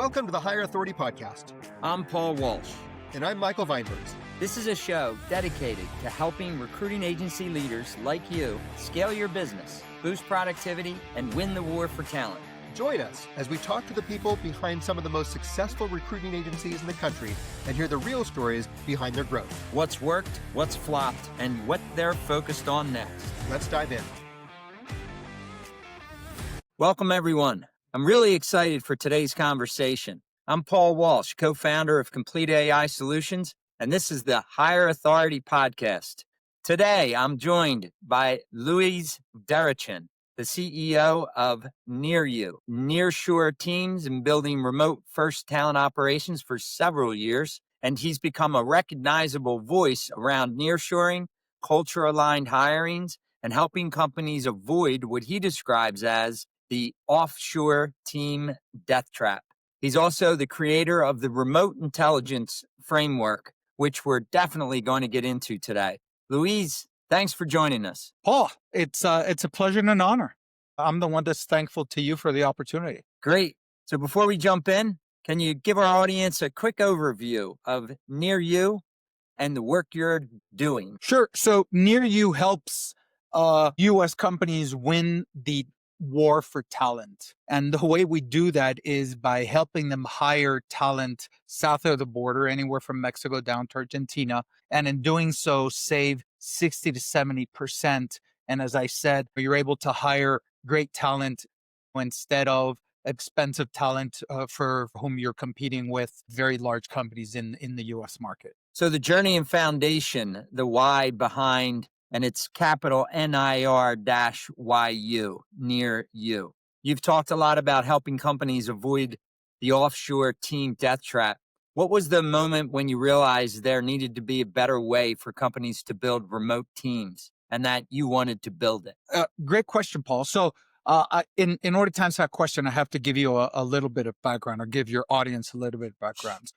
Welcome to the Higher Authority Podcast. I'm Paul Walsh. And I'm Michael Weinberg. This is a show dedicated to helping recruiting agency leaders like you scale your business, boost productivity, and win the war for talent. Join us as we talk to the people behind some of the most successful recruiting agencies in the country and hear the real stories behind their growth. What's worked, what's flopped, and what they're focused on next. Let's dive in. Welcome, everyone. I'm really excited for today's conversation. I'm Paul Walsh, co-founder of Complete AI Solutions, and this is the Higher Authority Podcast. Today, I'm joined by Luis Derechin, the CEO of NIR YU, Nearshore teams and building remote first talent operations for several years. And he's become a recognizable voice around nearshoring, culture-aligned hirings, and helping companies avoid what he describes as the Offshore Team Death Trap. He's also the creator of the Remote Intelligence Framework, which we're definitely going to get into today. Luis, thanks for joining us. Paul, it's a pleasure and an honor. I'm the one that's thankful to you for the opportunity. Great. So before we jump in, can you give our audience a quick overview of NIR YU and the work you're doing? Sure. So NIR YU helps U.S. companies win the war for talent. And the way we do that is by helping them hire talent south of the border, anywhere from Mexico down to Argentina. And in doing so, save 60 to 70%. And as I said, you're able to hire great talent instead of expensive talent for whom you're competing with very large companies in the U.S. market. So the journey and foundation, the why behind, and it's capital NIR YU, NIR YU. You've talked a lot about helping companies avoid the offshore team death trap. What was the moment when you realized there needed to be a better way for companies to build remote teams and that you wanted to build it? Great question, Paul. So in order to answer that question, I have to give you a little bit of background, or give your audience a little bit of background.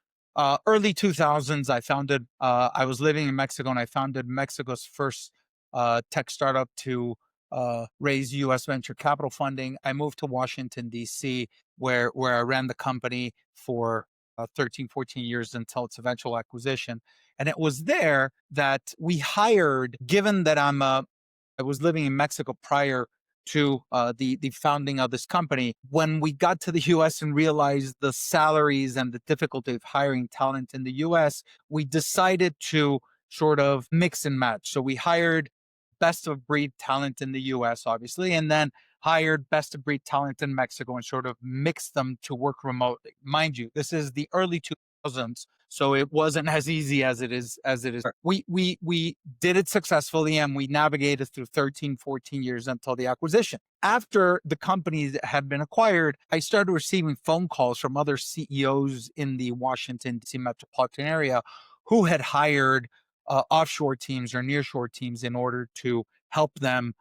Early 2000s, I was living in Mexico, and I founded Mexico's first tech startup to raise U.S. venture capital funding. I moved to Washington, D.C., where I ran the company for 13, 14 years until its eventual acquisition. And it was there that we hired, given that I was living in Mexico prior to the founding of this company. When we got to the U.S. and realized the salaries and the difficulty of hiring talent in the U.S., we decided to sort of mix and match. So we hired best of breed talent in the US, obviously, and then hired best of breed talent in Mexico and sort of mixed them to work remotely. Mind you, this is the early 2000s, so it wasn't as easy as it is. We did it successfully, and we navigated through 13, 14 years until the acquisition. After the companies had been acquired, I started receiving phone calls from other CEOs in the Washington, D.C. metropolitan area who had hired offshore teams or nearshore teams in order to help them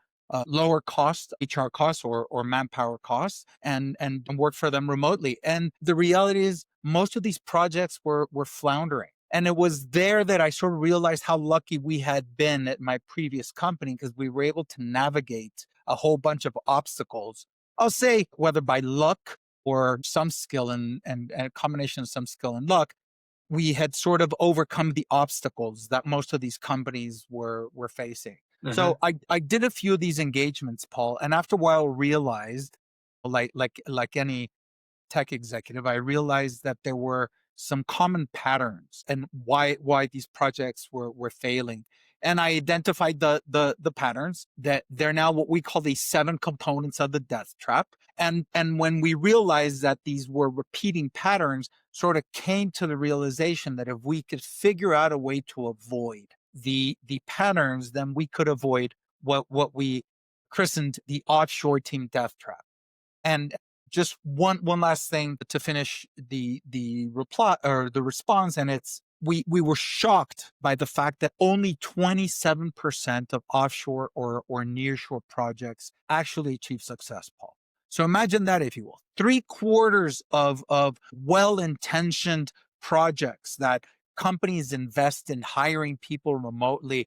lower costs, HR costs or manpower costs, and work for them remotely. And the reality is most of these projects were floundering. And it was there that I sort of realized how lucky we had been at my previous company, because we were able to navigate a whole bunch of obstacles. I'll say whether by luck or some skill and a combination of some skill and luck, we had sort of overcome the obstacles that most of these companies were facing. Mm-hmm. So I did a few of these engagements, Paul, and after a while realized, like any tech executive, I realized that there were some common patterns and why these projects were failing. And I identified the patterns, that they're now what we call the 7 components of the death trap. And when we realized that these were repeating patterns, sort of came to the realization that if we could figure out a way to avoid the patterns, then we could avoid what we christened the offshore team death trap. And just one last thing to finish the reply or the response, and it's we were shocked by the fact that only 27% of offshore or nearshore projects actually achieve success, Paul. So imagine that, if you will. 3/4 of well-intentioned projects that companies invest in hiring people remotely,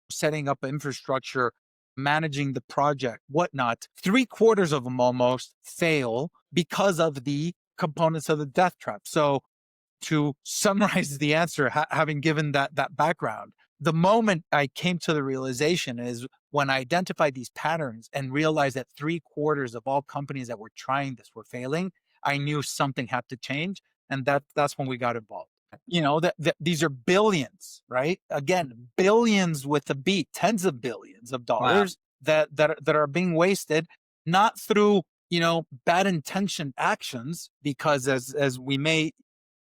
setting up infrastructure, managing the project, whatnot, 3/4 of them almost fail because of the components of the death trap. So to summarize the answer, having given that background, the moment I came to the realization is when I identified these patterns and realized that 3/4 of all companies that were trying this were failing, I knew something had to change. And that's when we got involved. That these are billions, right? Again, billions with a B, tens of billions of dollars that are being wasted, not through, bad intentioned actions, because as we may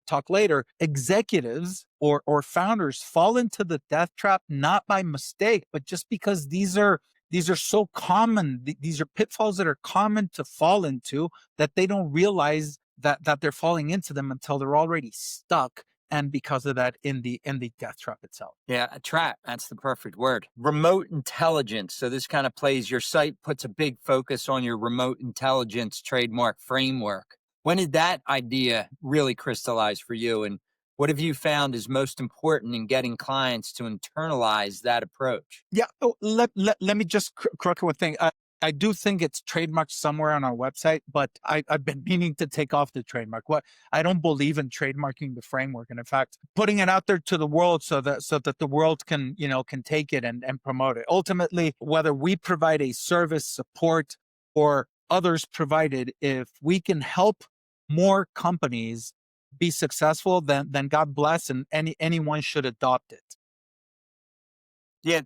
talk later, executives or founders fall into the death trap not by mistake, but just because these are so common. These are pitfalls that are common to fall into, that they don't realize that they're falling into them until they're already stuck. And because of that, in the death trap itself. Yeah, a trap. That's the perfect word. Remote intelligence. So this kind of plays, your site puts a big focus on your remote intelligence trademark framework. When did that idea really crystallize for you? And what have you found is most important in getting clients to internalize that approach? Yeah. Oh, let me just correct one thing. I do think it's trademarked somewhere on our website, but I've been meaning to take off the trademark. I don't believe in trademarking the framework, and in fact, putting it out there to the world so that the world can take it and promote it. Ultimately, whether we provide a service, support, or others provide it, if we can help more companies be successful, then God bless, and anyone should adopt it. Yeah,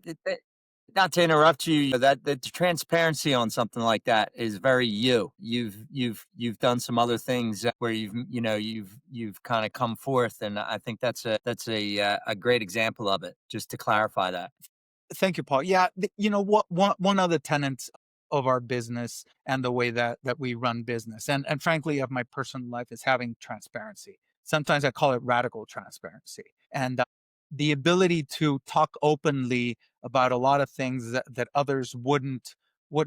not to interrupt you, that the transparency on something like that is very you. You've done some other things where you've kind of come forth, and I think that's a great example of it. Just to clarify that. Thank you, Paul. Yeah, what one other tenet of our business and the way that we run business, and frankly of my personal life, is having transparency. Sometimes I call it radical transparency, and the ability to talk openly about a lot of things that others wouldn't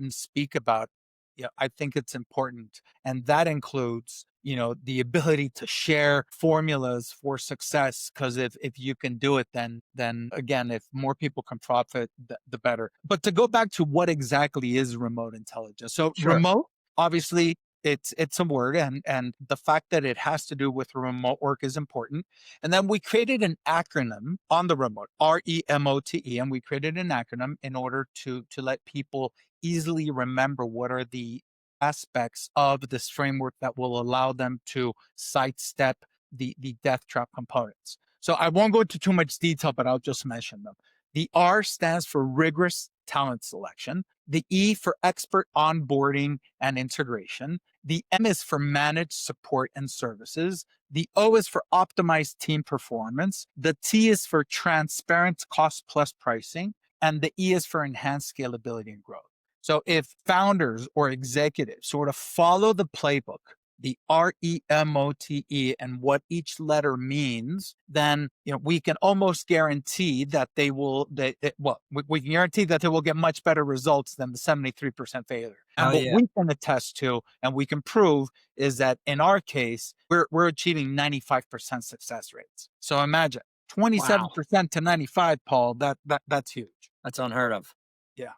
speak about. Yeah, I think it's important, and that includes the ability to share formulas for success, because if you can do it, then again, if more people can profit, the better. But to go back to what exactly is remote intelligence, so Sure. remote, obviously it's a word, and the fact that it has to do with remote work is important. And then we created an acronym on the remote, R.E.M.O.T.E, and we created an acronym in order to let people easily remember what are the aspects of this framework that will allow them to sidestep the death trap components. So I won't go into too much detail, but I'll just mention them. The R stands for rigorous talent selection. The E for expert onboarding and integration. The M is for managed support and services. The O is for optimized team performance. The T is for transparent cost plus pricing. And the E is for enhanced scalability and growth. So if founders or executives sort of follow the playbook, the R.E.M.O.T.E, and what each letter means, then we can almost guarantee that we can guarantee that they will get much better results than the 73% failure. And Oh what yeah. we can attest to and we can prove is that in our case, we're achieving 95% success rates. So imagine Wow. 27% to 95, Paul. That's huge. That's unheard of. Yeah.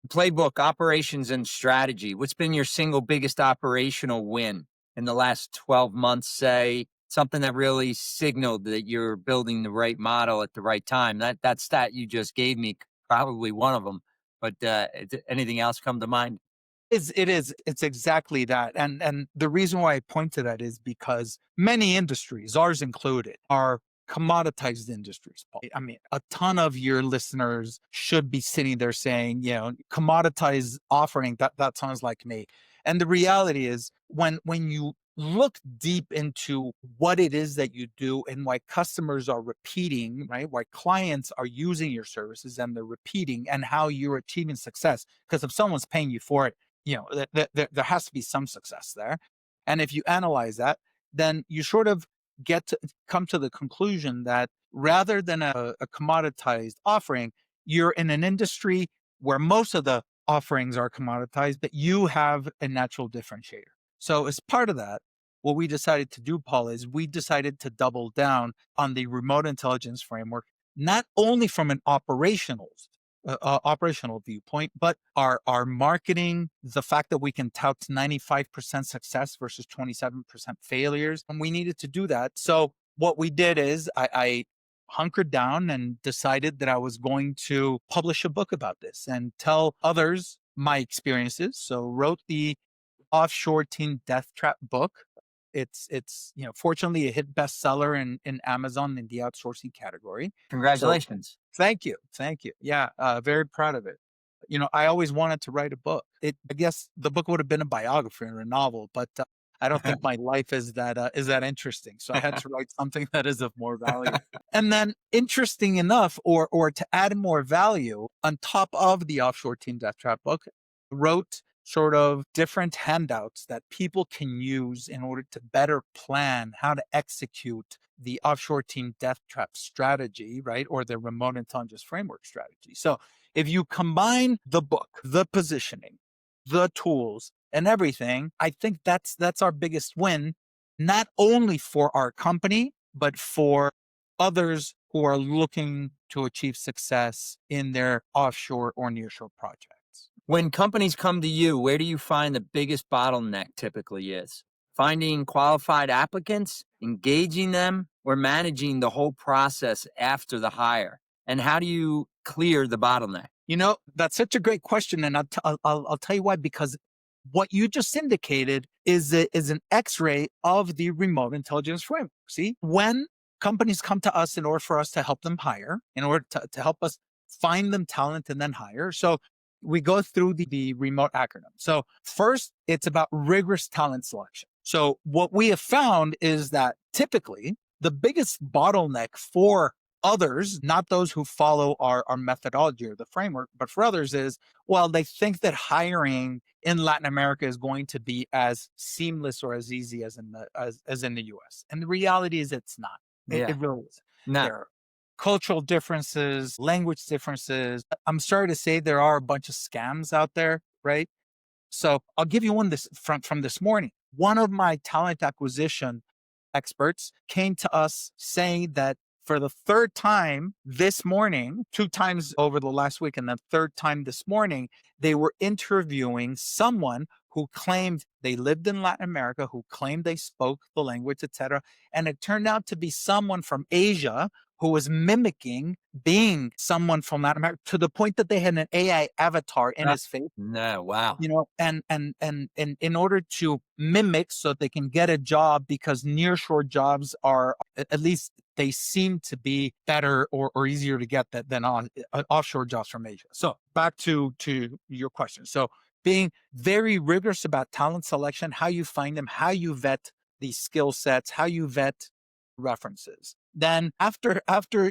Playbook, operations and strategy. What's been your single biggest operational win in the last 12 months, say? Something that really signaled that you're building the right model at the right time. That stat you just gave me, probably one of them. But anything else come to mind? It's exactly that. And the reason why I point to that is because many industries, ours included, are commoditized industries, Paul. I mean, a ton of your listeners should be sitting there saying, commoditized offering, that sounds like me. And the reality is, when you look deep into what it is that you do and why customers are repeating, right? Why clients are using your services and they're repeating, and how you're achieving success. Because if someone's paying you for it, there has to be some success there. And if you analyze that, then you sort of come to the conclusion that rather than a commoditized offering, you're in an industry where most of the offerings are commoditized, but you have a natural differentiator. So as part of that, what we decided to do, Paul, is we decided to double down on the remote intelligence framework, not only from an operational operational viewpoint, but our marketing, the fact that we can tout 95% success versus 27% failures, and we needed to do that. So what we did is I hunkered down and decided that I was going to publish a book about this and tell others my experiences. So wrote the Offshore Team Death Trap book. It's fortunately a hit bestseller in Amazon in the outsourcing category. So Congratulations. thank you. Thank you. Yeah, very proud of it. I always wanted to write a book. I guess the book would have been a biography or a novel, but I don't think my life is that interesting. So I had to write something that is of more value. And then, interesting enough, or to add more value on top of the Offshore Team Death Trap book, wrote sort of different handouts that people can use in order to better plan how to execute the Offshore Team Death Trap strategy, right? Or the remote intelligence framework strategy. So if you combine the book, the positioning, the tools, and everything, I think that's our biggest win, not only for our company, but for others who are looking to achieve success in their offshore or nearshore projects. When companies come to you, where do you find the biggest bottleneck typically is? Finding qualified applicants, engaging them, or managing the whole process after the hire? And how do you clear the bottleneck? That's such a great question. And I'll tell you why, because what you just indicated is an X-ray of the remote intelligence framework. See, when companies come to us in order for us to help them hire, in order to help us find them talent and then hire. So we go through the remote acronym. So first, it's about rigorous talent selection. So what we have found is that typically the biggest bottleneck for others, not those who follow our methodology or the framework, but for others is, well, they think that hiring in Latin America is going to be as seamless or as easy as in the US. And the reality is it's not. It really is. No. There are cultural differences, language differences. I'm sorry to say there are a bunch of scams out there, right? So I'll give you one from this morning. One of my talent acquisition experts came to us saying that for the third time this morning, 2 times over the last week, and the third time this morning, they were interviewing someone who claimed they lived in Latin America, who claimed they spoke the language, etc. And it turned out to be someone from Asia who was mimicking being someone from Latin America, to the point that they had an AI avatar in his face. No, wow. And in order to mimic so that they can get a job, because nearshore jobs are, at least they seem to be better or easier to get than offshore jobs from Asia. So back to your question. So being very rigorous about talent selection, how you find them, how you vet these skill sets, how you vet references. Then after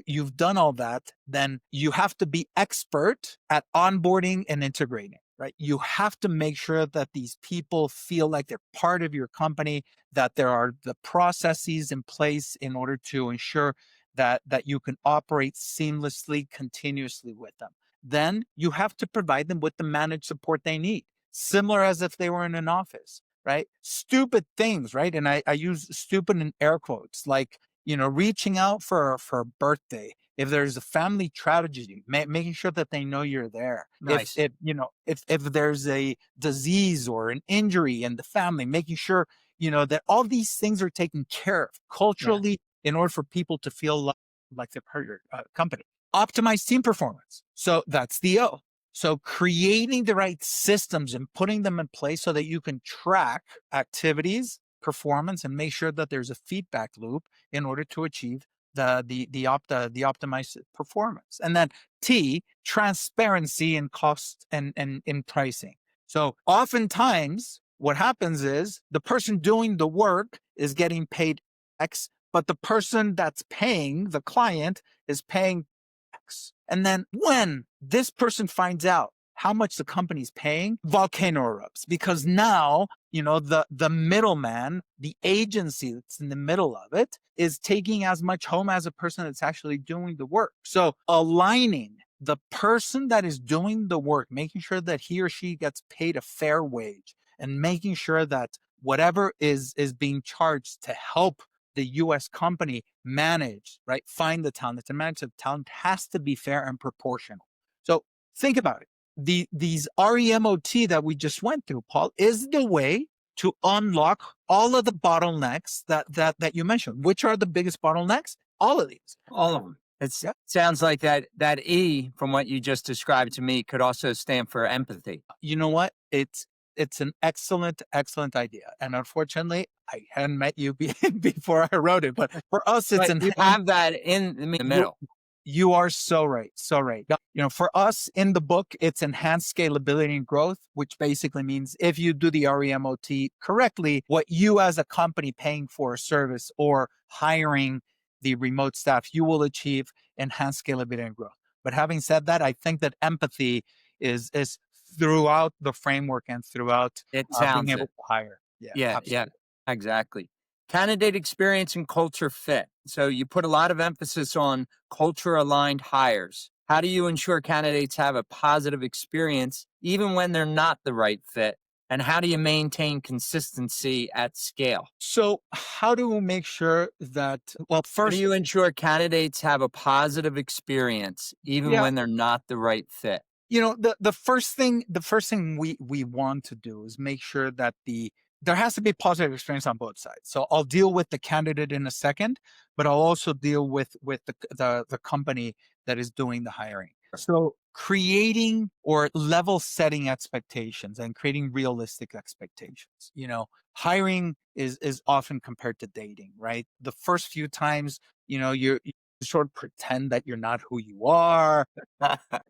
you've done all that, then you have to be expert at onboarding and integrating, right? You have to make sure that these people feel like they're part of your company, that there are the processes in place in order to ensure that you can operate seamlessly, continuously with them. Then you have to provide them with the managed support they need, similar as if they were in an office, right? Stupid things, right? And I use stupid in air quotes, like, reaching out for a birthday. If there's a family tragedy, making sure that they know you're there. Nice. If there's a disease or an injury in the family, making sure, that all these things are taken care of culturally in order for people to feel like they're part of your company. Optimize team performance. So that's the O. So creating the right systems and putting them in place so that you can track activities, performance, and make sure that there's a feedback loop in order to achieve the optimized performance. And then T, transparency in cost and in pricing. So oftentimes what happens is the person doing the work is getting paid X, but the person that's paying, the client, is paying X. And then when this person finds out how much the company's paying, volcano erupts, because now, the middleman, the agency that's in the middle of it, is taking as much home as a person that's actually doing the work. So aligning the person that is doing the work, making sure that he or she gets paid a fair wage, and making sure that whatever is being charged to help the US company manage, right, find the talent and manage the talent, has to be fair and proportional. So think about it. These R.E.M.O.T.E that we just went through, Paul, is the way to unlock all of the bottlenecks that you mentioned. Which are the biggest bottlenecks? All of these. All of them. It sounds like that E from what you just described to me could also stand for empathy. You know what? It's an excellent idea. And unfortunately, I hadn't met you before I wrote it. But for us, it's you have that in the middle. You are so right. So right. For us in the book, it's enhanced scalability and growth, which basically means if you do the R.E.M.O.T.E correctly, what you as a company paying for a service or hiring the remote staff, you will achieve enhanced scalability and growth. But having said that, I think that empathy is throughout the framework and throughout being able to hire. Yeah, exactly. Candidate experience and culture fit. So you put a lot of emphasis on culture aligned hires. How do you ensure candidates have a positive experience even when they're not the right fit? And how do you maintain consistency at scale? So how do we make sure that, well, first, how do you ensure candidates have a positive experience even when they're not the right fit? The first thing we want to do is make sure that there has to be positive experience on both sides. So I'll deal with the candidate in a second, but I'll also deal with the company that is doing the hiring. So creating or level setting expectations and creating realistic expectations. Hiring is often compared to dating, right? The first few times, you sort of pretend that you're not who you are.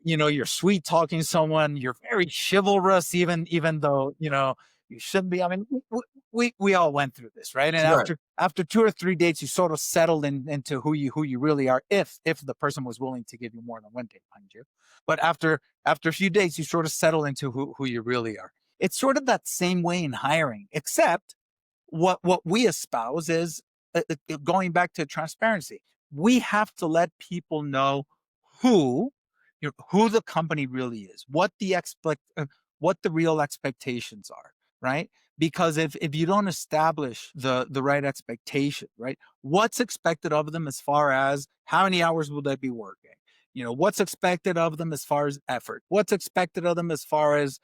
You're sweet talking someone, you're very chivalrous, even though, you shouldn't be. I mean, we all went through this, right? And after 2 or 3 dates, you sort of settled into who you really are, if the person was willing to give you more than one date, mind you. But after a few dates, you sort of settle into who you really are. It's sort of that same way in hiring, except what we espouse is going back to transparency. We have to let people know who the company really is, what the real expectations are, right? Because if you don't establish the right expectation, right, what's expected of them as far as how many hours will they be working? What's expected of them as far as effort? What's expected of them as far as,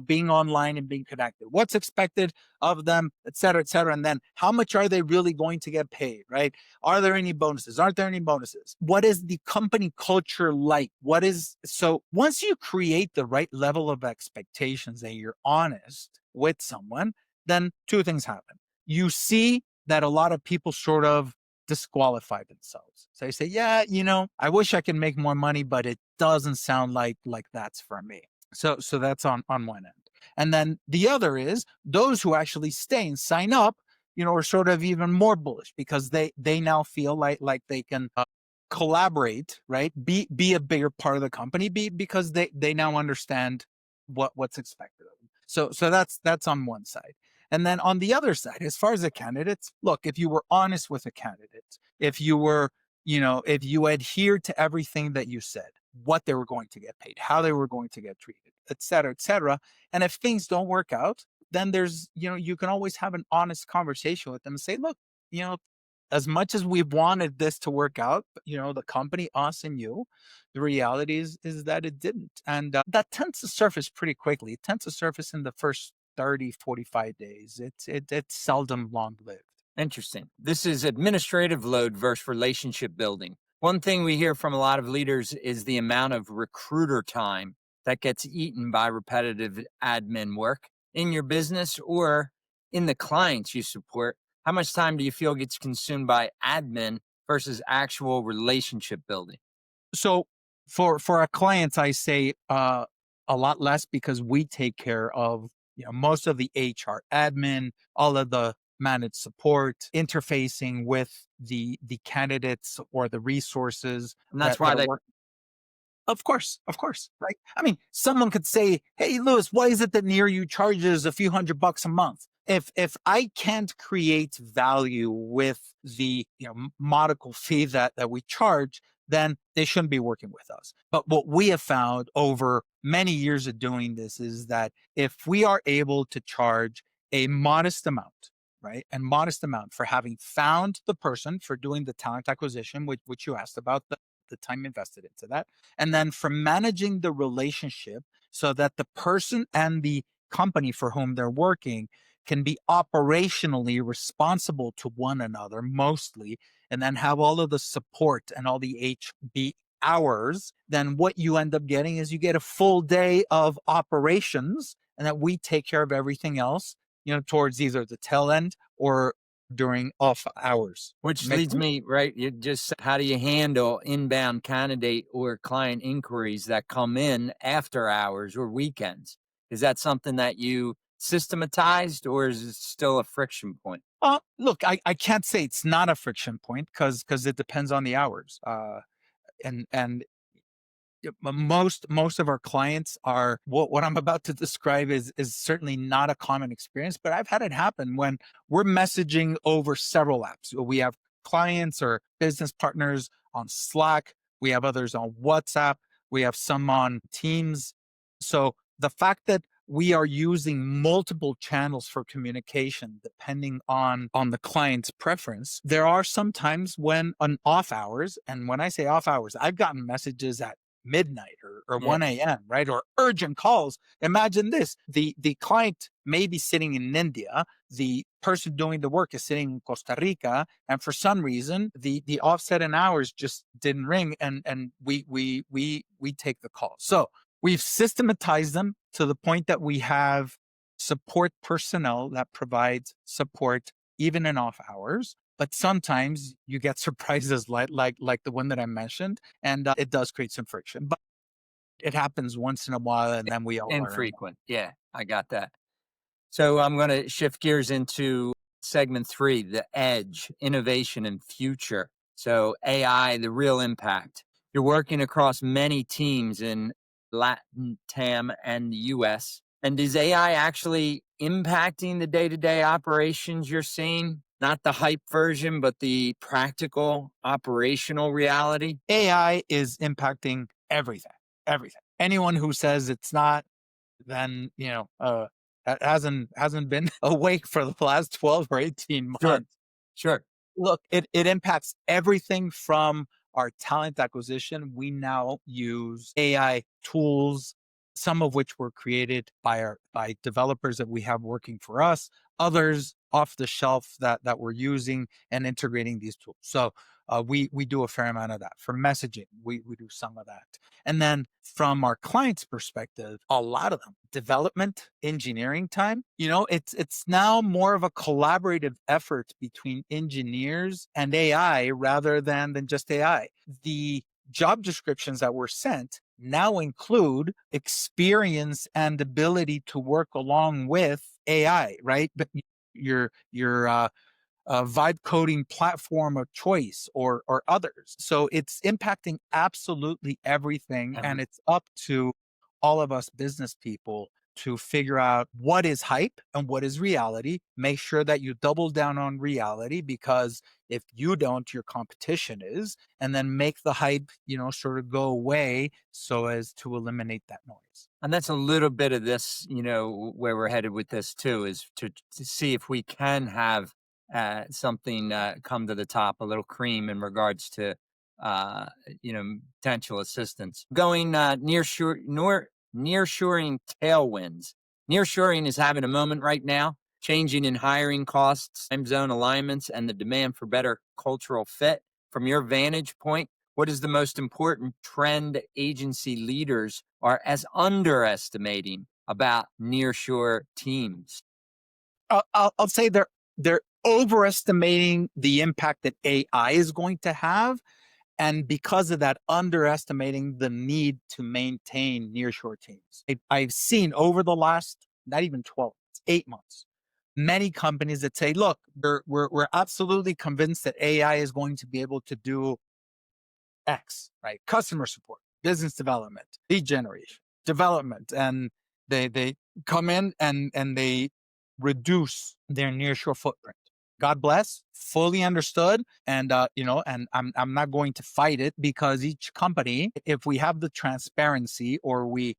being online and being connected? What's expected of them, et cetera, et cetera. And then how much are they really going to get paid, right? Are there any bonuses? Aren't there any bonuses? What is the company culture like? So once you create the right level of expectations and you're honest with someone, then two things happen. You see that a lot of people sort of disqualify themselves. So they say, yeah, I wish I could make more money, but it doesn't sound like that's for me. So that's on one end. And then the other is those who actually stay and sign up, are sort of even more bullish because they now feel like they can collaborate, right? Be a bigger part of the company, because they now understand what's expected of them. So that's on one side. And then on the other side, as far as the candidates, look, if you were honest with a candidate, if you were, if you adhered to everything that you said, what they were going to get paid, how they were going to get treated, et cetera, et cetera. And if things don't work out, then there's, you can always have an honest conversation with them and say, look, as much as we wanted this to work out, the company, us and you, the reality is that it didn't. And that tends to surface pretty quickly. It tends to surface in the first 30, 45 days. It's seldom long-lived. Interesting. This is administrative load versus relationship building. One thing we hear from a lot of leaders is the amount of recruiter time that gets eaten by repetitive admin work in your business or in the clients you support. How much time do you feel gets consumed by admin versus actual relationship building? So for our clients, I say a lot less, because we take care of most of the HR admin, all of the managed support, interfacing with the candidates or the resources. And that's why they work. Of course, right? I mean, someone could say, hey, Luis, why is it that NIR YU charges a few $100 a month? If I can't create value with the modical fee that we charge, then they shouldn't be working with us. But what we have found over many years of doing this is that if we are able to charge a modest amount, right, and modest amount for having found the person, for doing the talent acquisition, which you asked about, the time invested into that. And then from managing the relationship so that the person and the company for whom they're working can be operationally responsible to one another mostly, and then have all of the support and all the HB hours, then what you end up getting is you get a full day of operations, and that we take care of everything else, towards either the tail end or during off hours. Which leads me, right, how do you handle inbound candidate or client inquiries that come in after hours or weekends? Is that something that you systematized, or is it still a friction point? Look, I can't say it's not a friction point because it depends on the hours. And most of our clients are what I'm about to describe is certainly not a common experience, but I've had it happen when we're messaging over several apps. We have clients or business partners on Slack, we have others on WhatsApp, we have some on Teams. So the fact that we are using multiple channels for communication depending on the client's preference, there are some times when on off hours, and when I say off hours, I've gotten messages at midnight or 1 a.m., right? Or urgent calls. Imagine this. The client may be sitting in India, the person doing the work is sitting in Costa Rica, and for some reason the offset in hours just didn't ring, and we take the call. So we've systematized them to the point that we have support personnel that provides support even in off hours. But sometimes you get surprises like the one that I mentioned, and it does create some friction. But it happens once in a while, and then we all learn. Infrequent. Yeah, I got that. So I'm going to shift gears into segment 3, the edge, innovation and future. So AI, the real impact. You're working across many teams in Latin, TAM, and the US. And is AI actually impacting the day-to-day operations you're seeing? Not the hype version, but the practical operational reality? AI is impacting everything. Anyone who says it's not, then, hasn't been awake for the last 12 or 18 months. Sure. Look, it impacts everything from our talent acquisition. We now use AI tools, some of which were created by developers that we have working for us, others off the shelf that we're using and integrating these tools. So we do a fair amount of that. For messaging, we do some of that. And then from our clients' perspective, a lot of them, development, engineering time, it's now more of a collaborative effort between engineers and AI rather than just AI. The job descriptions that were sent now include experience and ability to work along with AI, right? But your vibe coding platform of choice or others. So it's impacting absolutely everything. And it's up to all of us business people to figure out what is hype and what is reality. Make sure that you double down on reality, because if you don't, your competition is, and then make the hype, sort of go away so as to eliminate that noise. And that's a little bit of this, where we're headed with this too, is to see if we can have something come to the top, a little cream in regards to, potential assistance. Going nearshoring tailwinds. Nearshoring is having a moment right now, changing in hiring costs, time zone alignments, and the demand for better cultural fit. From your vantage point, what is the most important trend agency leaders are as underestimating about nearshore teams? I'll say they're overestimating the impact that AI is going to have, and because of that, underestimating the need to maintain nearshore teams. I've seen over the last, not even 12, 8 months, many companies that say, look, we're absolutely convinced that AI is going to be able to do X, right? Customer support, business development, lead generation, development. And they come in and they reduce their nearshore footprint. God bless, fully understood. And, and I'm not going to fight it, because each company, if we have the transparency, or we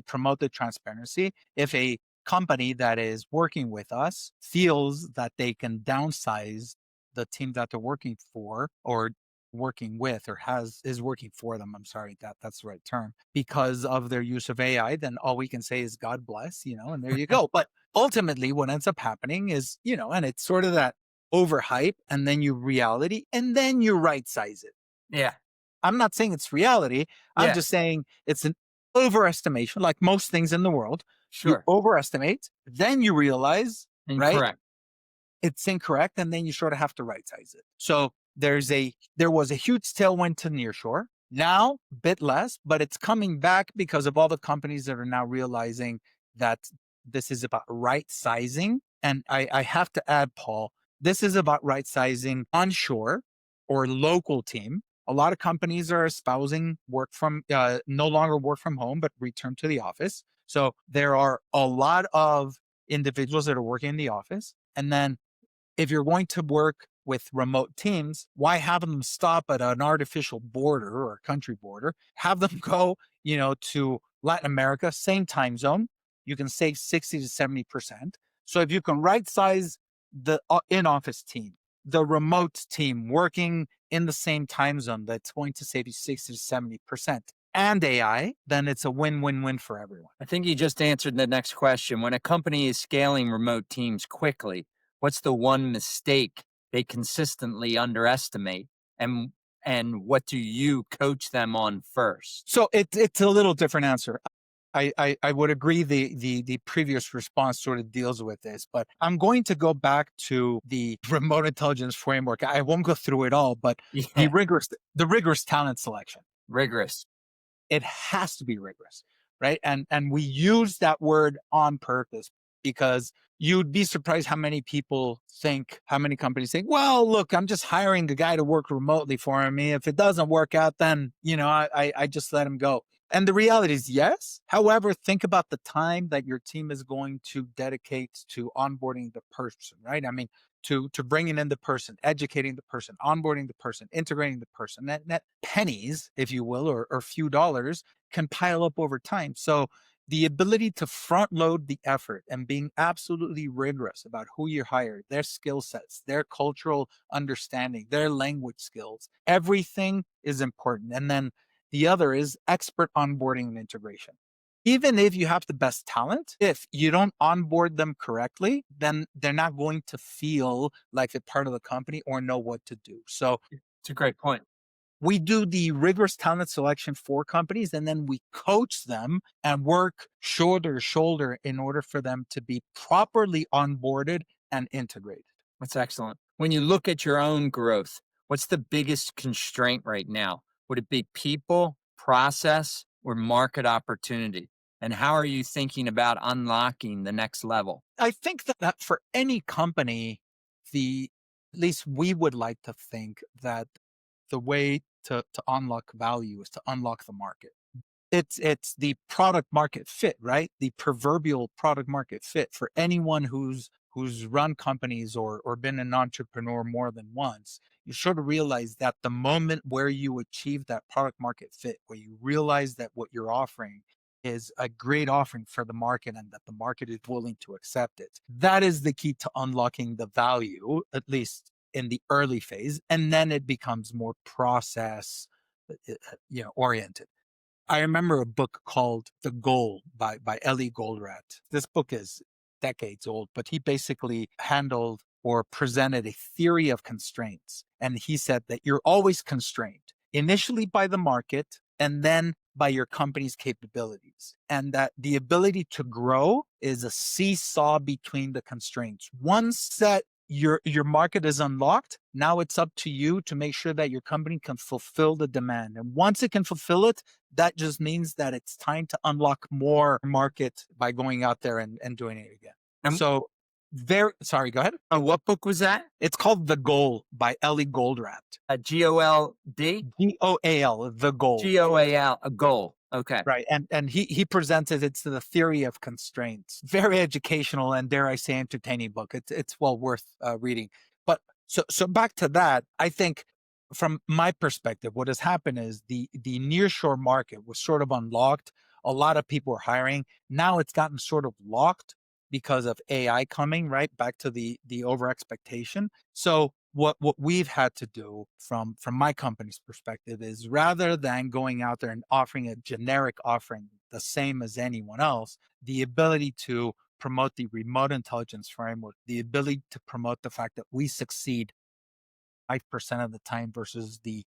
promote the transparency, if a company that is working with us feels that they can downsize the team that they're working for, or working with or is working for them. I'm sorry, that's the right term, because of their use of AI, then all we can say is God bless, and there you go. But ultimately what ends up happening is, and it's sort of that overhype and then you reality and then you right size it. Yeah. I'm not saying it's reality. I'm Yeah. just saying it's an overestimation, like most things in the world. You Sure. overestimate, then you realize, right? Incorrect. It's incorrect, and then you sort of have to right size it. So there was a huge tailwind to nearshore. Now, a bit less, but it's coming back because of all the companies that are now realizing that this is about right sizing. And I have to add, Paul, this is about right sizing onshore or local team. A lot of companies are espousing no longer work from home, but return to the office. So there are a lot of individuals that are working in the office. And then if you're going to work with remote teams, why have them stop at an artificial border or a country border? Have them go, to Latin America, same time zone. You can save 60 to 70%. So if you can right size the in-office team, the remote team working in the same time zone, that's going to save you 60 to 70%. And AI, then it's a win-win-win for everyone. I think you just answered the next question. When a company is scaling remote teams quickly, what's the one mistake they consistently underestimate? And what do you coach them on first? So it's a little different answer. I would agree the previous response sort of deals with this, but I'm going to go back to the remote intelligence framework. I won't go through it all, but Yeah. the rigorous talent selection. Rigorous. It has to be rigorous, right? And we use that word on purpose because you'd be surprised how many companies think, well, look, I'm just hiring the guy to work remotely for me. If it doesn't work out, then, I just let him go. And the reality is yes. However, think about the time that your team is going to dedicate to onboarding the person, right? I mean, to bringing in the person, educating the person, onboarding the person, integrating the person. That pennies, if you will, or a few dollars can pile up over time. So the ability to front load the effort and being absolutely rigorous about who you hire, their skill sets, their cultural understanding, their language skills, everything is important. And then the other is expert onboarding and integration. Even if you have the best talent, if you don't onboard them correctly, then they're not going to feel like they're part of the company or know what to do. So it's a great point. We do the rigorous talent selection for companies, and then we coach them and work shoulder to shoulder in order for them to be properly onboarded and integrated. That's excellent. When you look at your own growth, what's the biggest constraint right now? Would it be people, process, or market opportunity? And how are you thinking about unlocking the next level? I think that for any company, at least we would like to think that the way to unlock value is to unlock the market. It's the product market fit, right? The proverbial product market fit for anyone who's run companies or been an entrepreneur more than once. You sort of realize that the moment where you achieve that product market fit, where you realize that what you're offering is a great offering for the market and that the market is willing to accept it. That is the key to unlocking the value, at least in the early phase. And then it becomes more process, oriented. I remember a book called The Goal by Ellie Goldratt. This book is decades old, but he basically handled or presented a theory of constraints. And he said that you're always constrained initially by the market and then by your company's capabilities. And that the ability to grow is a seesaw between the constraints. Once that your market is unlocked, now it's up to you to make sure that your company can fulfill the demand. And once it can fulfill it, that just means that it's time to unlock more market by going out there and doing it again. So sorry, go ahead. What book was that? It's called The Goal by Ellie Goldratt. G-O-L-D? G-O-A-L, The Goal. G-O-A-L, a goal. Okay. Right. And he presented it's the theory of constraints. Very educational and, dare I say, entertaining book. It's well worth reading. But so back to that, I think from my perspective, what has happened is the nearshore market was sort of unlocked. A lot of people were hiring. Now it's gotten sort of locked because of AI coming, right? Back to the over expectation. So what we've had to do from my company's perspective is, rather than going out there and offering a generic offering the same as anyone else, the ability to promote the remote intelligence framework, the ability to promote the fact that we succeed 5% of the time versus the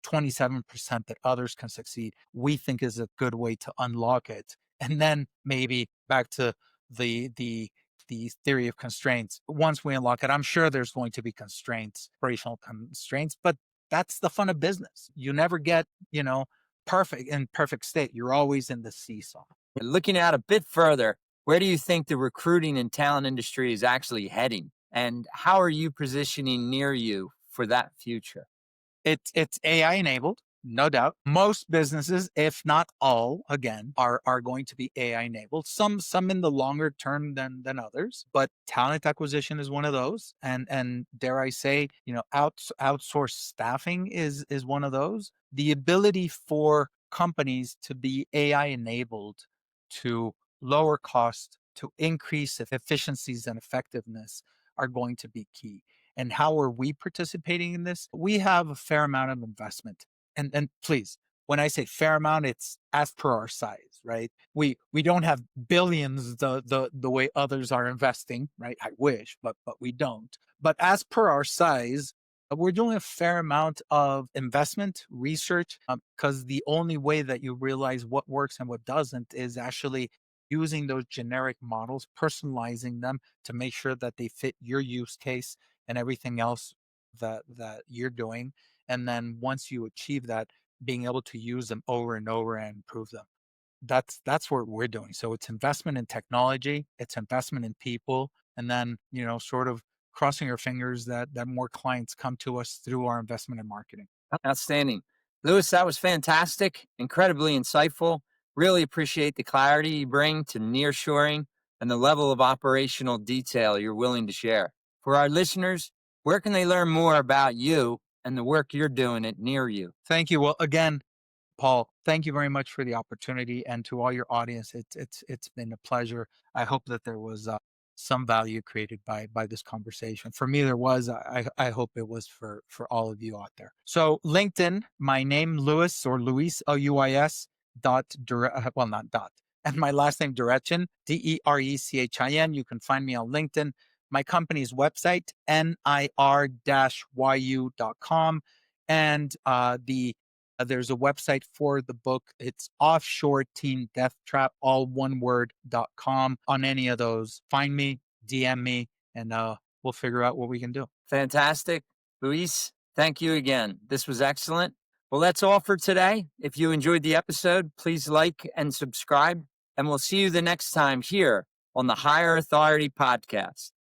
27% that others can succeed, we think is a good way to unlock it. And then maybe back to the theory of constraints. Once we unlock it, I'm sure there's going to be constraints, operational constraints, but that's the fun of business. You never get, perfect state. You're always in the seesaw. Looking out a bit further, where do you think the recruiting and talent industry is actually heading? And how are you positioning Near You for that future? It's AI enabled, no doubt. Most businesses, if not all, again, are going to be AI enabled. Some in the longer term than others, but talent acquisition is one of those. And dare I say, outsourced staffing is one of those. The ability for companies to be AI enabled, to lower cost, to increase efficiencies and effectiveness are going to be key. And how are we participating in this? We have a fair amount of investment. And please, when I say fair amount, it's as per our size, right? We don't have billions the way others are investing, right? I wish, but we don't. But as per our size, we're doing a fair amount of investment, research, because the only way that you realize what works and what doesn't is actually using those generic models, personalizing them to make sure that they fit your use case and everything else that you're doing. And then once you achieve that, being able to use them over and over and improve them. That's what we're doing. So it's investment in technology, it's investment in people, and then, sort of crossing your fingers that more clients come to us through our investment in marketing. Outstanding. Luis, that was fantastic, incredibly insightful. Really appreciate the clarity you bring to nearshoring and the level of operational detail you're willing to share. For our listeners, where can they learn more about you and the work you're doing at Near You? Thank you. Well, again, Paul, thank you very much for the opportunity, and to all your audience, it's been a pleasure. I hope that there was some value created by this conversation. For me, there was. I hope it was for all of you out there. So LinkedIn, my name Luis, or Luis, Luis not dot, and my last name Derechin, Derechin. You can find me on LinkedIn. My company's website, NIR-YU.com, and there's a website for the book. It's Offshore Team Death Trap, all one word.com. On any of those, find me, DM me, and we'll figure out what we can do. Fantastic. Luis, thank you again. This was excellent. Well, that's all for today. If you enjoyed the episode, please like and subscribe, and we'll see you the next time here on the Higher Authority Podcast.